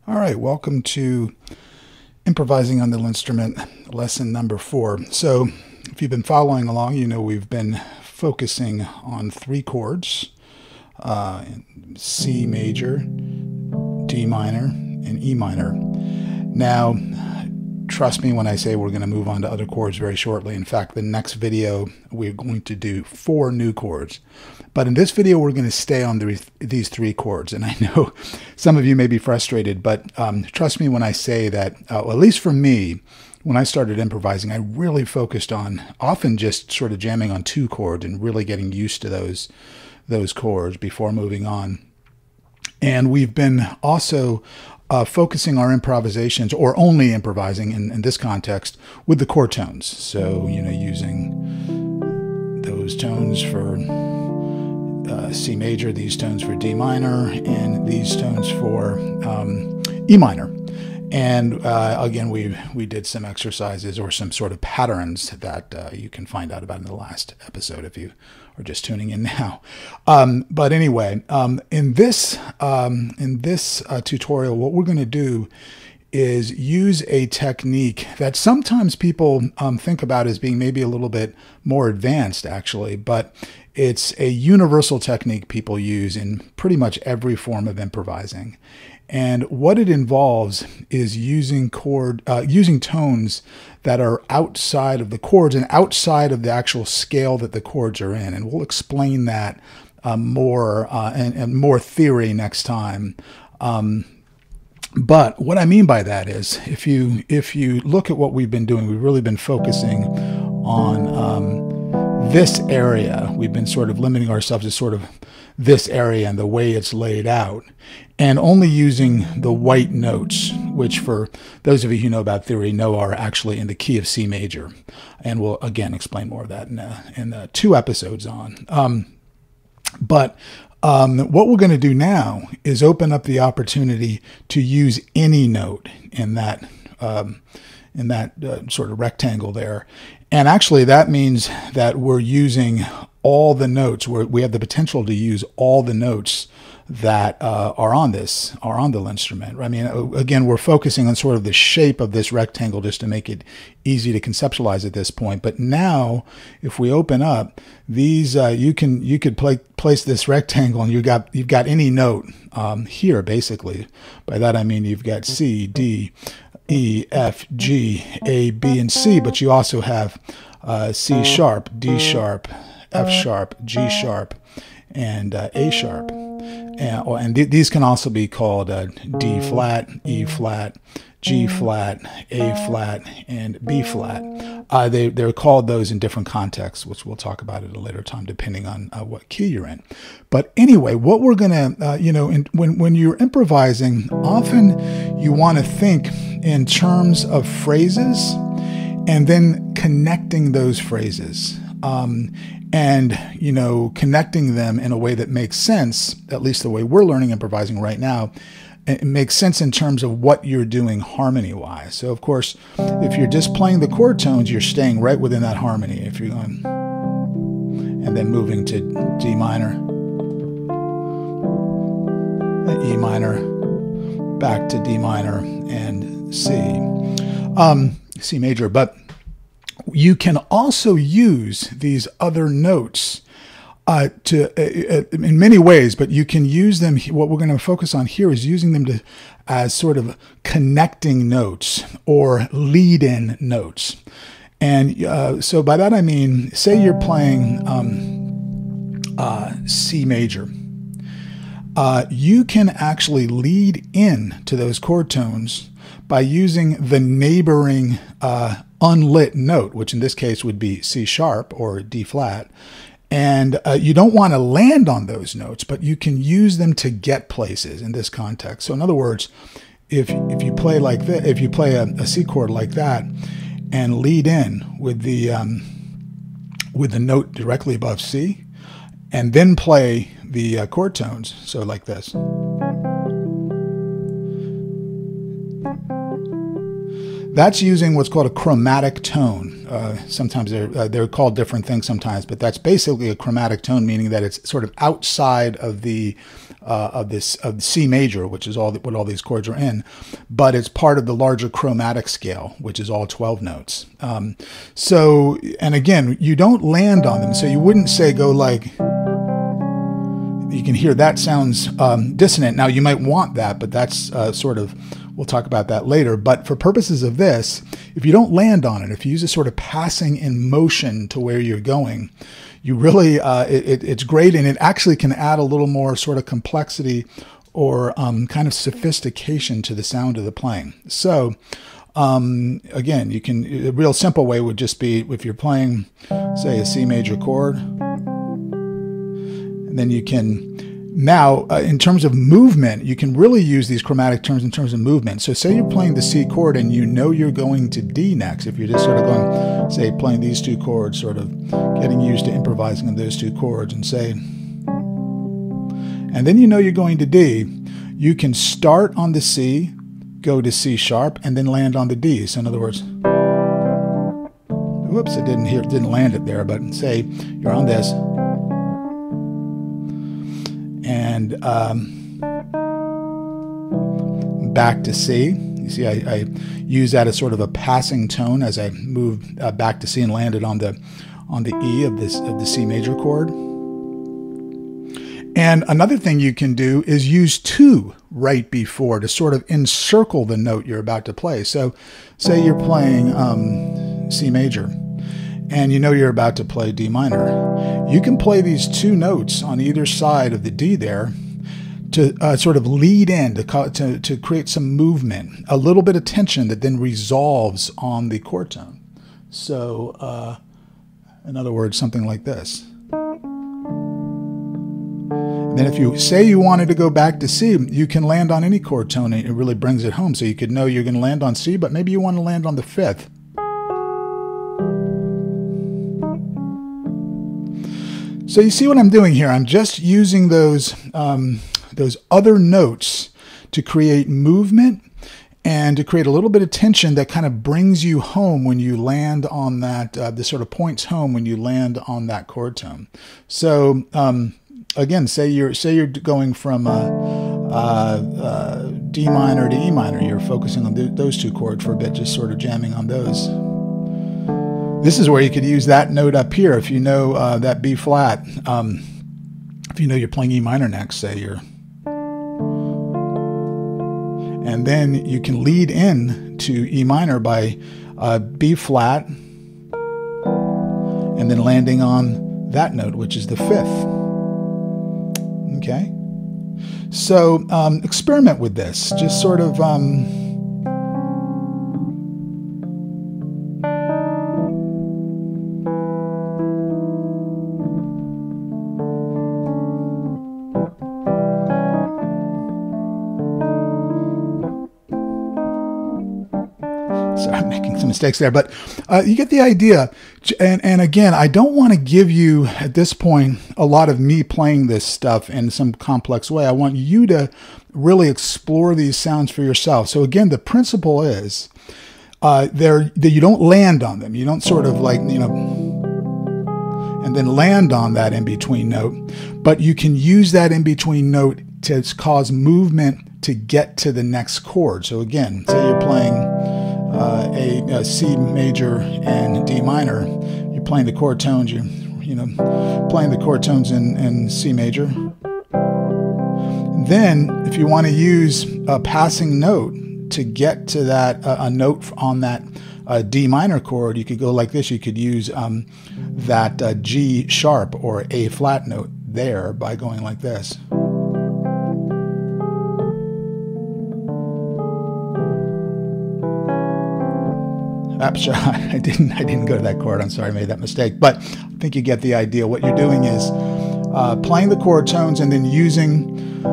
All right, welcome to Improvising on the LinnStrument, lesson number 4. So if you've been following along, you know we've been focusing on 3 chords, C major, D minor, and E minor. Now, trust me when I say we're going to move on to other chords very shortly. In fact, the next video, we're going to do 4 new chords. But in this video, we're going to stay on these 3 chords. And I know some of you may be frustrated, but trust me when I say that, at least for me, when I started improvising, I really focused on often just sort of jamming on 2 chords and really getting used to those chords before moving on. And we've been also focusing our improvisations, or only improvising in this context, with the chord tones. So, you know, using those tones for C major, these tones for D minor, and these tones for E minor. And again, we did some exercises or some sort of patterns that you can find out about in the last episode if you are just tuning in now. But anyway, in this tutorial, what we're going to do is use a technique that sometimes people think about as being maybe a little bit more advanced, actually, but it's a universal technique people use in pretty much every form of improvising. And what it involves is using tones that are outside of the chords and outside of the actual scale that the chords are in. And we'll explain that more and more theory next time. But what I mean by that is, if you look at what we've been doing, we've really been focusing on this area. We've been sort of limiting ourselves to sort of this area and the way it's laid out, and only using the white notes, which for those of you who know about theory know are actually in the key of C major. And we'll again explain more of that in 2 episodes on. But what we're going to do now is open up the opportunity to use any note in that sort of rectangle there. And actually that means that we're using all the notes. We have the potential to use all the notes that are on the LinnStrument. I mean, again, we're focusing on sort of the shape of this rectangle just to make it easy to conceptualize at this point. But now, if we open up these, you could place this rectangle, and you've got any note here basically. By that I mean you've got C, D, E, F, G, A, B, and C, but you also have C sharp, D sharp, F sharp, G sharp, and A sharp. And these can also be called D flat, E flat, G flat, A flat, and B flat. They're called those in different contexts, which we'll talk about at a later time, depending on what key you're in. But anyway, what we're going to, when you're improvising, often you want to think in terms of phrases and then connecting those phrases. And, connecting them in a way that makes sense, at least the way we're learning improvising right now. It makes sense in terms of what you're doing harmony-wise. So, of course, if you're just playing the chord tones, you're staying right within that harmony. If you're going and then moving to D minor, E minor, back to D minor, and C major. But you can also use these other notes in many ways, but you can use them. What we're going to focus on here is using them as sort of connecting notes or lead-in notes. And so by that I mean, say you're playing C major. You can actually lead in to those chord tones by using the neighboring unlit note, which in this case would be C sharp or D flat. And you don't want to land on those notes, but you can use them to get places in this context. So in other words, if you play like this, if you play a C chord like that and lead in with the note directly above C, and then play the chord tones, so like this. That's using what's called a chromatic tone. sometimes they're called different things sometimes, but that's basically a chromatic tone, meaning that it's sort of outside of the of C major, which is what all these chords are in, but it's part of the larger chromatic scale, which is all 12 notes. So, and again, you don't land on them, so you wouldn't say go like. You can hear that sounds dissonant. Now you might want that, but that's sort of, we'll talk about that later. But for purposes of this, if you don't land on it, if you use a sort of passing in motion to where you're going, you really, it's great, and it actually can add a little more sort of complexity or kind of sophistication to the sound of the playing. So again, you can, a real simple way would just be if you're playing, say, a C major chord, and then you can, now in terms of movement, you can really use these chromatic terms in terms of movement. So say you're playing the C chord and you know you're going to D next. If you're just sort of going, say, playing these two chords, sort of getting used to improvising on those two chords, and say, and then you know you're going to D, you can start on the C, go to C sharp, and then land on the D. So in other words, whoops, it didn't land it there, but say you're on this, and back to C. You see, I use that as sort of a passing tone as I move back to C and landed on the E of the C major chord. And another thing you can do is use 2 right before to sort of encircle the note you're about to play. So say you're playing C major, and you know you're about to play D minor. You can play these 2 notes on either side of the D there to sort of lead in, to create some movement, a little bit of tension that then resolves on the chord tone. So in other words, something like this. And then if you say you wanted to go back to C, you can land on any chord tone, and it really brings it home. So you could know you're going to land on C, but maybe you want to land on the 5th. So you see what I'm doing here? I'm just using those other notes to create movement and to create a little bit of tension that kind of brings you home when you land on that, this sort of points home when you land on that chord tone. So again, say you're going from D minor to E minor. You're focusing on those 2 chords for a bit, just sort of jamming on those. This is where you could use that note up here if you know that B flat. If you know you're playing E minor next, say you're, and then you can lead in to E minor by B flat, and then landing on that note, which is the 5th. Okay, so experiment with this. Just sort of. Sorry, I'm making some mistakes there, but you get the idea. And again, I don't want to give you, at this point, a lot of me playing this stuff in some complex way. I want you to really explore these sounds for yourself. So again, the principle is that you don't land on them. You don't sort of like, you know, and then land on that in-between note. But you can use that in-between note to cause movement to get to the next chord. So again, say you're playing a C major and D minor. You're playing the chord tones. You're playing the chord tones in C major. Then, if you want to use a passing note to get to that a note on that D minor chord, you could go like this. You could use that G sharp or A flat note there by going like this. Sure, I didn't go to that chord. I'm sorry, I made that mistake. But I think you get the idea. What you're doing is playing the chord tones and then using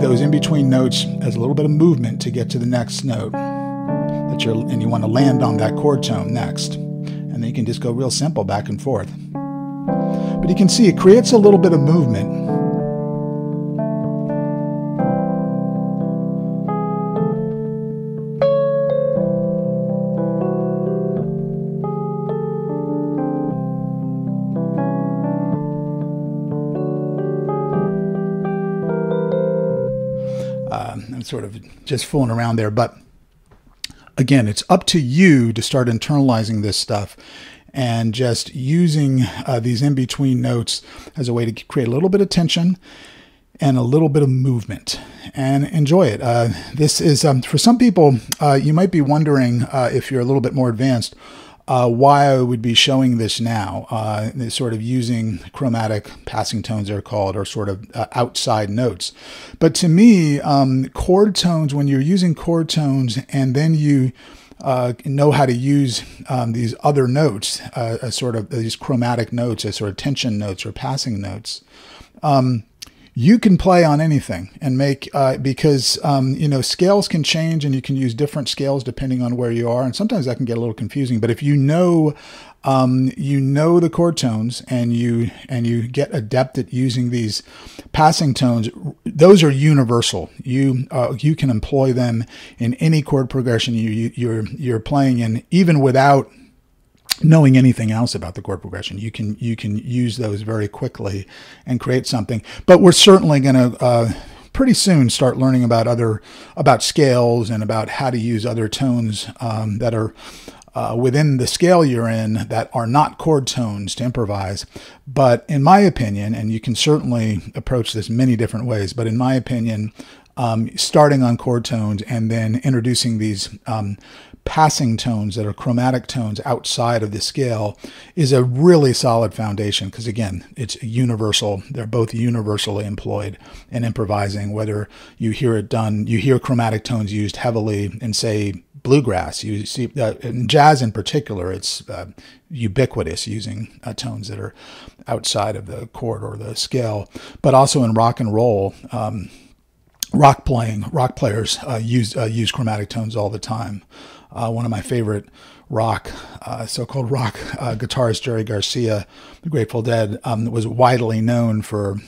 those in-between notes as a little bit of movement to get to the next note and you want to land on that chord tone next. And then you can just go real simple back and forth. But you can see it creates a little bit of movement. I'm sort of just fooling around there. But again, it's up to you to start internalizing this stuff and just using these in-between notes as a way to create a little bit of tension and a little bit of movement, and enjoy it. This is, for some people, you might be wondering, if you're a little bit more advanced, why I would be showing this now, sort of using chromatic passing tones, they're called, or sort of outside notes. But to me, chord tones, when you're using chord tones and then you know how to use these other notes, sort of these chromatic notes, as sort of tension notes or passing notes, you can play on anything and make, because, you know, scales can change and you can use different scales depending on where you are. And sometimes that can get a little confusing, but if you know the chord tones and you get adept at using these passing tones, those are universal. You can employ them in any chord progression you're playing in, even without knowing anything else about the chord progression. You can use those very quickly and create something. But we're certainly going to pretty soon start learning about scales and about how to use other tones that are within the scale you're in that are not chord tones to improvise. But in my opinion, and you can certainly approach this many different ways, but in my opinion, starting on chord tones and then introducing these passing tones that are chromatic tones outside of the scale is a really solid foundation, because again, it's universal. They're both universally employed in improvising, whether you hear it done, you hear chromatic tones used heavily in, say, bluegrass. You see, in jazz in particular, it's ubiquitous, using tones that are outside of the chord or the scale, but also in rock and roll. Rock players use chromatic tones all the time. One of my favorite so-called rock guitarist, Jerry Garcia, the Grateful Dead, was widely known for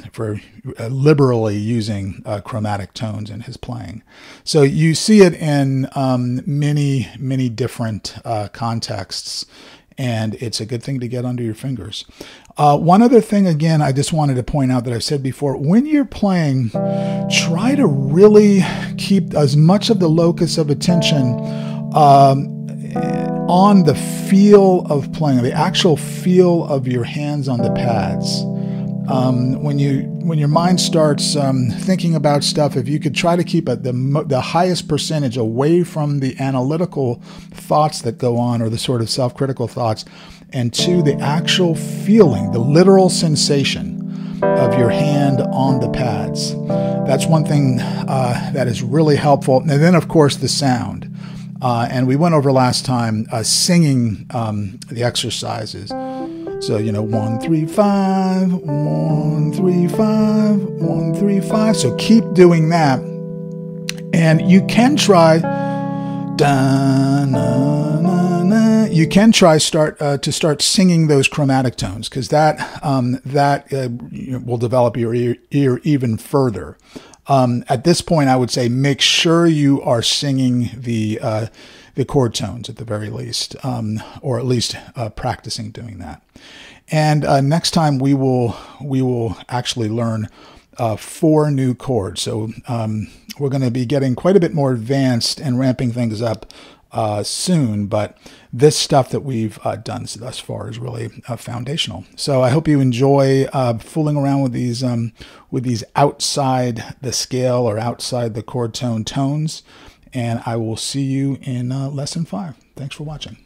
liberally using chromatic tones in his playing. So you see it in many different contexts, and it's a good thing to get under your fingers. One other thing, again, I just wanted to point out that I've said before, when you're playing, try to really keep as much of the locus of attention on the feel of playing, the actual feel of your hands on the pads. When your mind starts thinking about stuff, if you could try to keep the highest percentage away from the analytical thoughts that go on, or the sort of self-critical thoughts, and to the actual feeling, the literal sensation of your hand on the pads. That's one thing that is really helpful. And then, of course, the sound. And we went over last time singing the exercises. So, 1, 3, 5, 1, 3, 5, 1, 3, 5. So keep doing that. And you can try, you can try to start singing those chromatic tones, because that will develop your ear even further. At this point, I would say make sure you are singing the chord tones at the very least, or at least practicing doing that. And next time we will actually learn 4 new chords. So we're going to be getting quite a bit more advanced and ramping things up soon, but this stuff that we've done thus far is really foundational. So I hope you enjoy fooling around with these outside the scale or outside the chord tone tones, and I will see you in lesson 5. Thanks for watching.